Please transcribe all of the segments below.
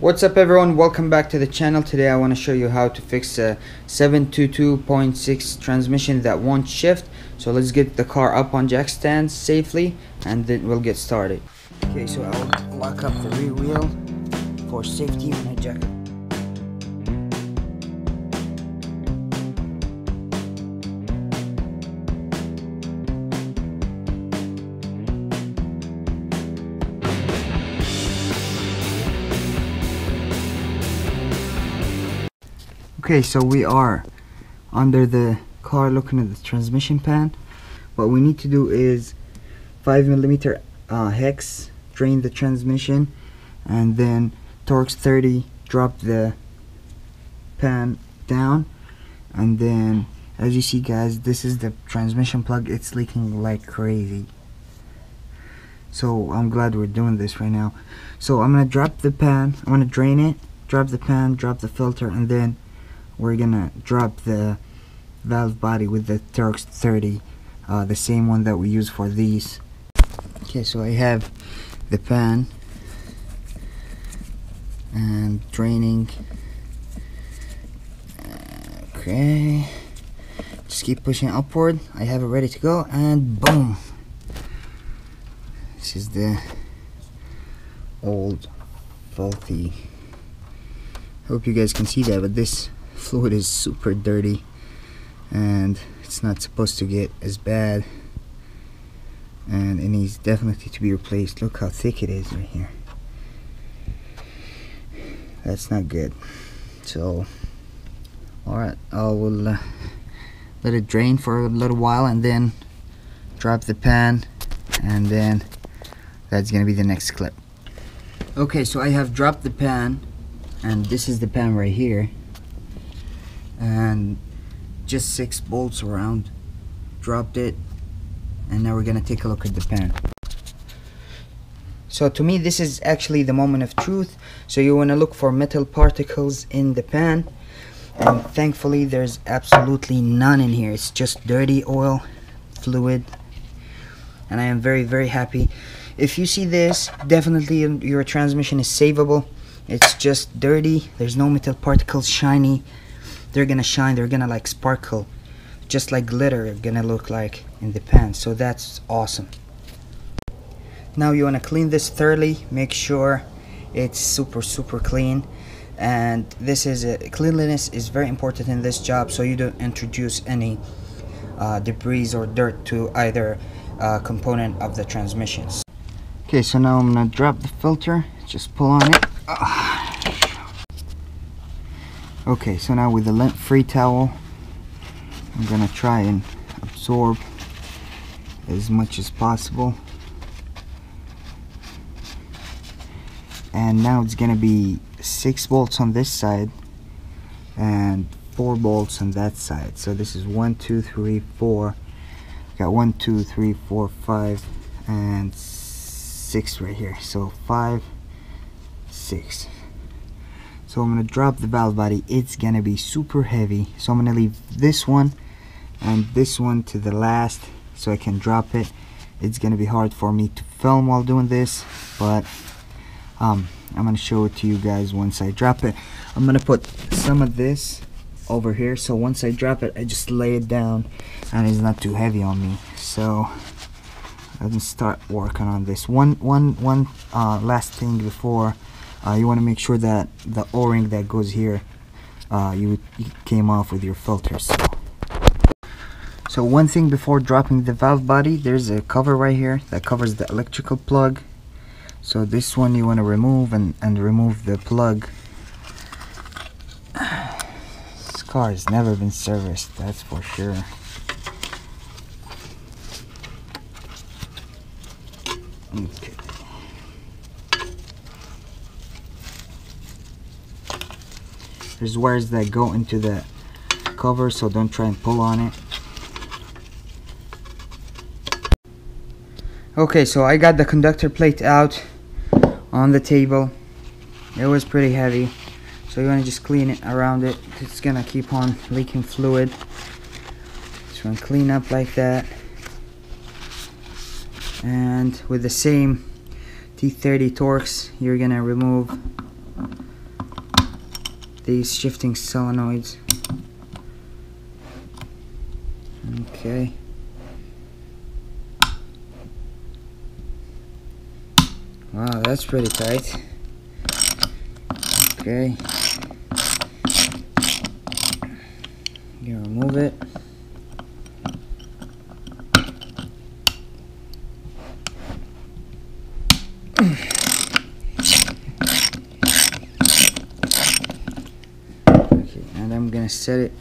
What's up everyone, welcome back to the channel. Today I want to show you how to fix a 722.6 transmission that won't shift. So let's get the car up on jack stands safely and then we'll get started. Okay, so I'll lock up the rear wheel for safety when I jack it. Okay, so we are under the car looking at the transmission pan. What we need to do is 5mm hex, drain the transmission, and then Torx 30, drop the pan down, and then as you see guys, this is the transmission plug. It's leaking like crazy. So I'm glad we're doing this right now. So I'm gonna drop the pan, I'm gonna drain it, drop the pan, drop the filter, and then we're gonna drop the valve body with the Torx 30, the same one that we use for these. Okay, so I have the pan and draining. Okay, just keep pushing upward. I have it ready to go, and boom, this is the old faulty. Hope you guys can see that, but this fluid is super dirty and it's not supposed to get as bad, and it needs definitely to be replaced. Look how thick it is right here. That's not good. So alright, I will let it drain for a little while and then drop the pan, and then that's gonna be the next clip. Okay, so I have dropped the pan, and this is the pan right here, and just 6 bolts around. Dropped it, and now we're gonna take a look at the pan. So to me this is actually the moment of truth. So you want to look for metal particles in the pan, and thankfully there's absolutely none in here. It's just dirty oil fluid, and I am very happy. If you see this, definitely your transmission is savable. It's just dirty, there's no metal particles, shiny. They're gonna shine, they're gonna like sparkle, just like glitter gonna look like in the pan. So that's awesome. Now you wanna clean this thoroughly, make sure it's super clean. And this is cleanliness is very important in this job, so you don't introduce any debris or dirt to either component of the transmissions. Okay, so now I'm gonna drop the filter, just pull on it. Okay, so now with the lint free towel, I'm gonna try and absorb as much as possible. And now it's gonna be 6 bolts on this side and 4 bolts on that side. So this is 1, 2, 3, 4. Got 1, 2, 3, 4, 5, and 6 right here. So 5, 6. So I'm gonna drop the valve body. It's gonna be super heavy, so I'm gonna leave this one and this one to the last so I can drop it. It's gonna be hard for me to film while doing this, but I'm gonna show it to you guys once I drop it. I'm gonna put some of this over here, so once I drop it I just lay it down and it's not too heavy on me. So let me start working on this. One last thing before, you want to make sure that the o-ring that goes here you came off with your filters. So one thing before dropping the valve body, there's a cover right here that covers the electrical plug. So this one you want to remove and remove the plug. This car has never been serviced, that's for sure. Okay. There's wires that go into the cover, so don't try and pull on it. Okay, so I got the conductor plate out on the table. It was pretty heavy, so you want to just clean it around it. It's gonna keep on leaking fluid. Just want to clean up like that. And with the same T30 Torx, you're gonna remove these shifting solenoids. Okay. Wow, that's pretty tight. Okay. You remove it. Okay, and I'm gonna set it.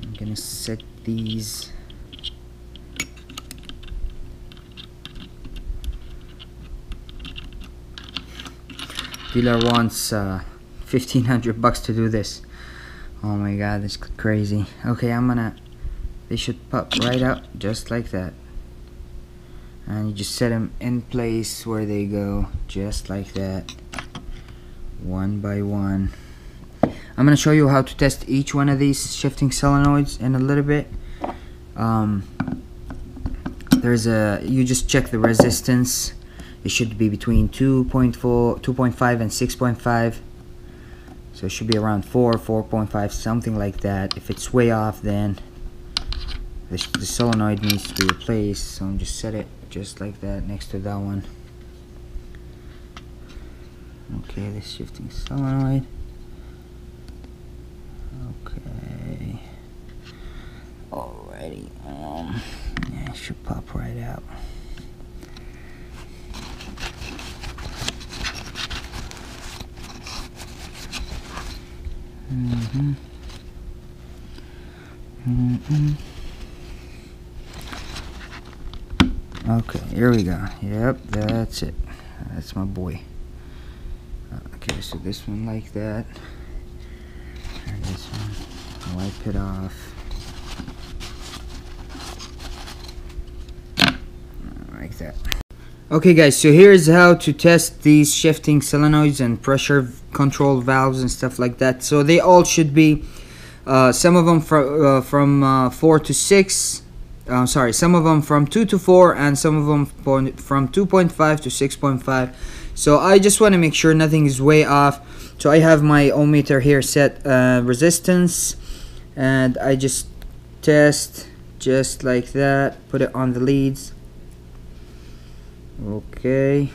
I'm gonna set these. Dealer wants $1,500 to do this. Oh my god, this is crazy. Okay, they should pop right out just like that. And you just set them in place where they go, just like that, one by one. I'm gonna show you how to test each one of these shifting solenoids in a little bit. You just check the resistance. It should be between 2.5 and 6.5. So it should be around 4.5, something like that. If it's way off, then the solenoid needs to be replaced. So I'm just set it just like that next to that one. Okay, this shifting solenoid. Okay. Alrighty. Yeah, it should pop right out. Okay, here we go. Yep, that's it. That's my boy. Okay, so this one like that, and this one, wipe it off. Like that. Okay guys, so here's how to test these shifting solenoids and pressure control valves and stuff like that. So they all should be, some of them from 4 to 6, sorry, some of them from 2 to 4, and some of them from 2.5 to 6.5. So I just want to make sure nothing is way off. So I have my ohmmeter here set resistance, and I just test just like that, put it on the leads. Okay,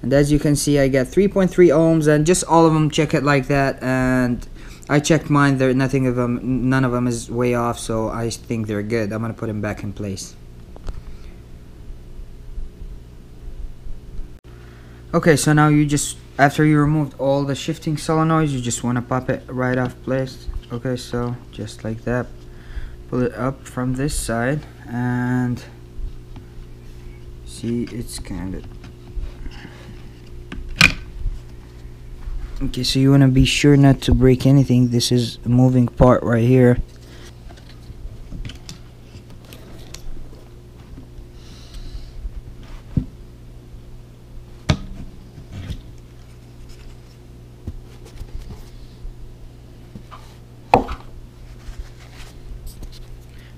and as you can see, I got 3.3 ohms, and just all of them check it like that. And I checked mine; none of them is way off, so I think they're good. I'm gonna put them back in place. Okay, so now after you removed all the shifting solenoids, you just want to pop it right off place. Okay, so just like that, pull it up from this side, and see, it's kind of okay. So you want to be sure not to break anything. This is a moving part right here.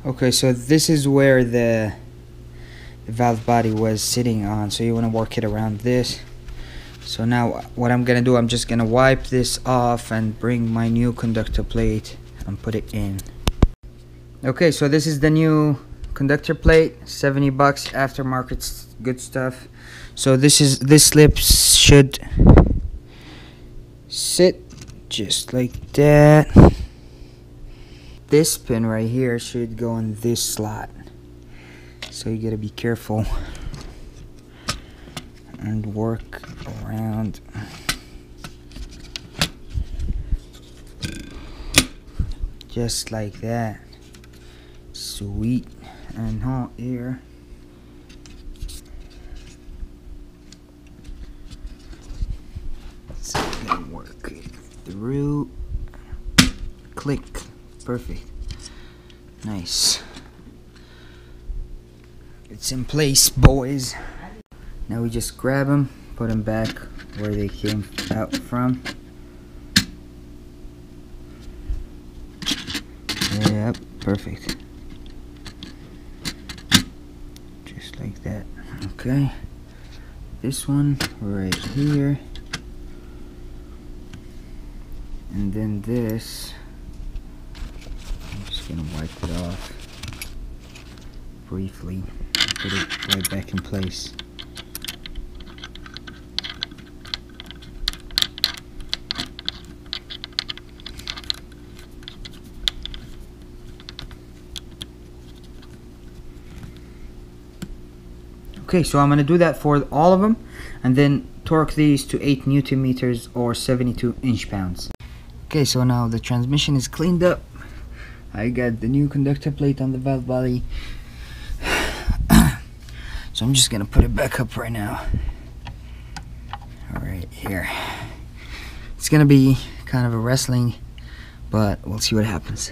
Okay, so this is where the valve body was sitting on, so you want to work it around this. So now what I'm gonna do, I'm just gonna wipe this off and bring my new conductor plate and put it in. Okay, so this is the new conductor plate, 70 bucks, aftermarket, good stuff. So this slip should sit just like that. This pin right here should go in this slot, so you gotta be careful and work around. Just like that. Sweet. And hold here. So then work it through. Click. Perfect. Nice. It's in place, boys. Now we just grab them, put them back where they came out from. Yep, perfect. Just like that. Okay. This one right here. And then this, I'm just gonna wipe it off briefly, put it right back in place. Okay, so I'm gonna do that for all of them, and then torque these to 8 Newton meters or 72 inch-pounds. Okay, so now the transmission is cleaned up. I got the new conductor plate on the valve body. So I'm just gonna put it back up right now. Alright, here. It's gonna be kind of a wrestling, but we'll see what happens.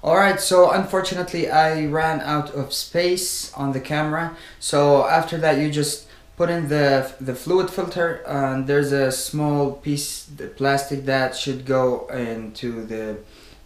Alright, so unfortunately I ran out of space on the camera, so after that you just put in the fluid filter, and there's a small piece of plastic that should go into the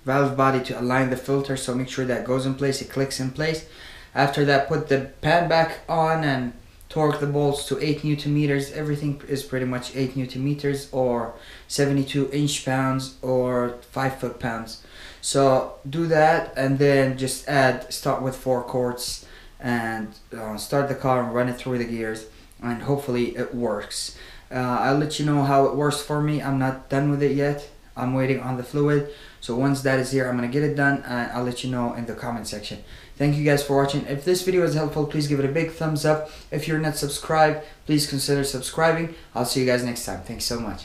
valve body to align the filter, so make sure that goes in place, it clicks in place. After that, put the pan back on and torque the bolts to 8 Newton meters. Everything is pretty much 8 Newton meters or 72 inch-pounds or 5 foot-pounds. So do that, and then just start with 4 quarts and start the car and run it through the gears, and hopefully it works. I'll let you know how it works for me. I'm not done with it yet. I'm waiting on the fluid. So once that is here, I'm gonna get it done, and I'll let you know in the comment section. Thank you guys for watching. If this video is helpful, please give it a big thumbs up. If you're not subscribed, please consider subscribing. I'll see you guys next time. Thanks so much.